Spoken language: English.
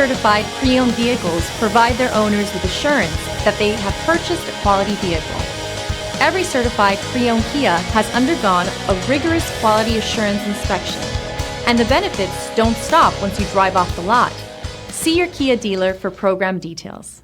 certified pre-owned vehicles provide their owners with assurance that they have purchased a quality vehicle. Every certified pre-owned Kia has undergone a rigorous quality assurance inspection, and the benefits don't stop once you drive off the lot. See your Kia dealer for program details.